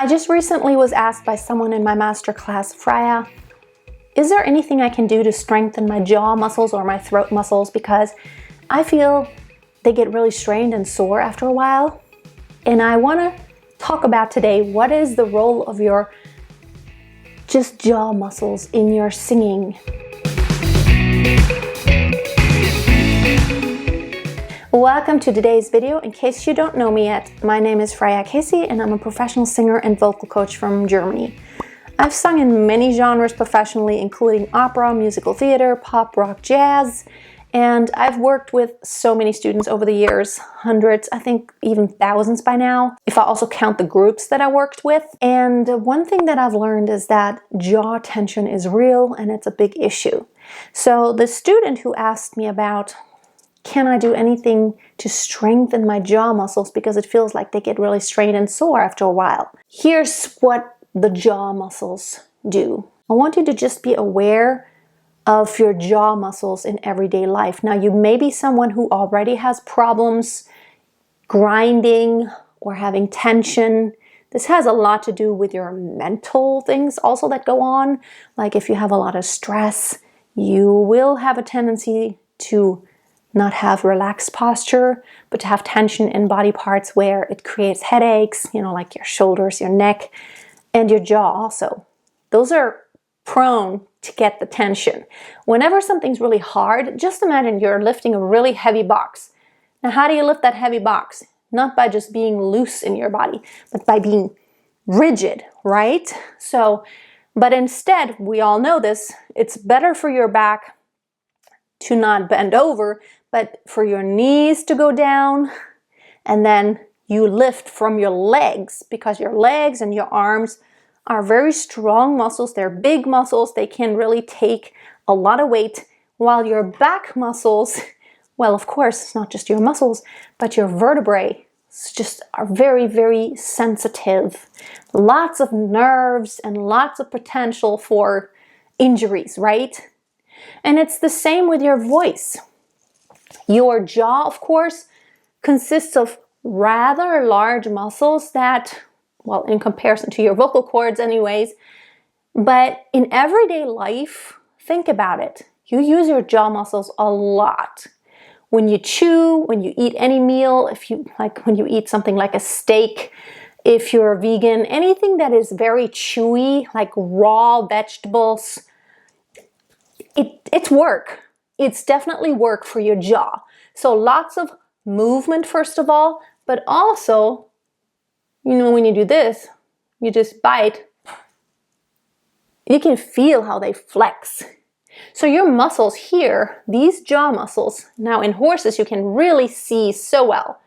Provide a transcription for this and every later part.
I just recently was asked by someone in my masterclass, Freya, is there anything I can do to strengthen my jaw muscles or my throat muscles, because I feel they get really strained and sore after a while. And I want to talk about today, what is the role of your just jaw muscles in your singing. Welcome to today's video. In case you don't know me yet, my name is Freya and I'm a professional singer and vocal coach from Germany. I've sung in many genres professionally, including opera, musical theater, pop, rock, jazz, and I've worked with so many students over the years, hundreds, I think even thousands by now, if I also count the groups that I worked with. And one thing that I've learned is that jaw tension is real and it's a big issue. So the student who asked me about, can I do anything to strengthen my jaw muscles because it feels like they get really strained and sore after a while? Here's what the jaw muscles do. I want you to just be aware of your jaw muscles in everyday life. Now, you may be someone who already has problems grinding or having tension. This has a lot to do with your mental things also that go on. Like if you have a lot of stress, you will have a tendency to not have relaxed posture, but to have tension in body parts where it creates headaches, like your shoulders, your neck, and your jaw also. Those are prone to get the tension. Whenever something's really hard, just imagine you're lifting a really heavy box. Now, how do you lift that heavy box? Not by just being loose in your body, but by being rigid, right? But instead, we all know this, it's better for your back to not bend over, but for your knees to go down, and then you lift from your legs, because your legs and your arms are very strong muscles. They're big muscles. They can really take a lot of weight, while your back muscles, well, of course, it's not just your muscles, but your vertebrae just are very, very sensitive. Lots of nerves and lots of potential for injuries, right? And it's the same with your voice. Your jaw, of course, consists of rather large muscles that, well, in comparison to your vocal cords anyways, but in everyday life, think about it. You use your jaw muscles a lot. When you chew, when you eat any meal, when you eat something like a steak, if you're a vegan, anything that is very chewy, like raw vegetables, it's work. It's definitely work for your jaw. So lots of movement, first of all, but also, when you do this, you just bite, you can feel how they flex. So your muscles here, these jaw muscles, now in horses you can really see so well.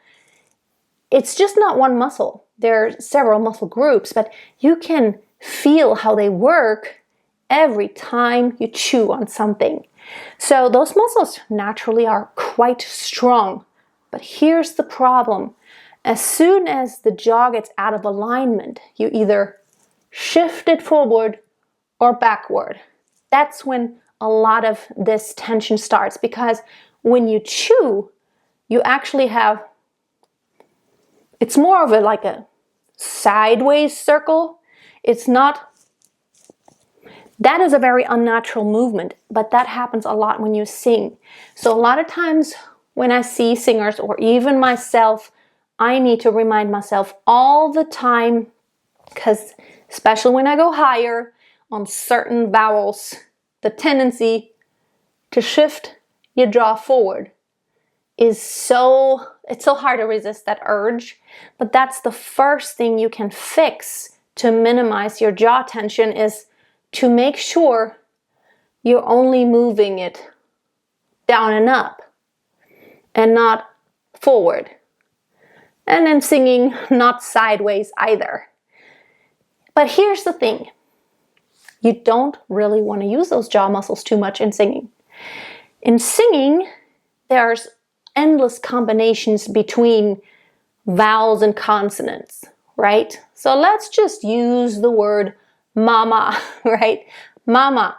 It's just not one muscle. There are several muscle groups, but you can feel how they work every time you chew on something. So those muscles naturally are quite strong. But here's the problem. As soon as the jaw gets out of alignment, you either shift it forward or backward. That's when a lot of this tension starts, because when you chew, you actually have, it's more of like a sideways circle. It's not. That is a very unnatural movement, but that happens a lot when you sing. So a lot of times when I see singers, or even myself, I need to remind myself all the time, because especially when I go higher on certain vowels, the tendency to shift your jaw forward is it's so hard to resist that urge. But that's the first thing you can fix to minimize your jaw tension, is to make sure you're only moving it down and up and not forward. And then singing, not sideways either. But here's the thing. You don't really want to use those jaw muscles too much in singing. In singing, there's endless combinations between vowels and consonants, right? So let's just use the word mama, right? Mama.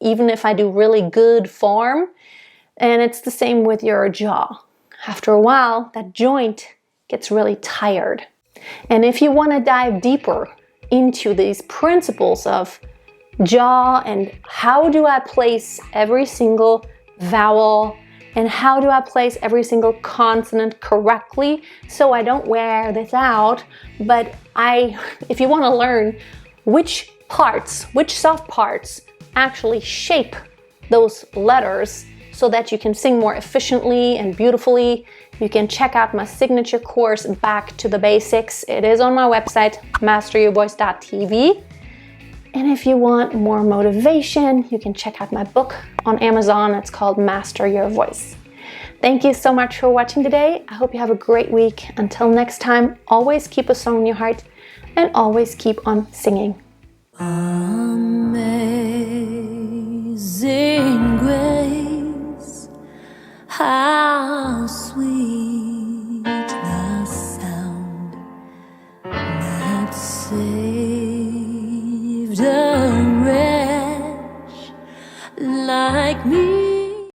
even if I do really good form. And it's the same with your jaw. After a while, that joint gets really tired. And if you want to dive deeper into these principles of jaw and how do I place every single vowel and how do I place every single consonant correctly so I don't wear this out, but if you want to learn which soft parts actually shape those letters so that you can sing more efficiently and beautifully, you can check out my signature course, Back to the Basics. It is on my website, masteryourvoice.tv. And if you want more motivation, you can check out my book on Amazon. It's called Master Your Voice. Thank you so much for watching today. I hope you have a great week. Until next time, always keep a song in your heart and always keep on singing. Amazing grace, how sweet the sound that saved a wretch like me.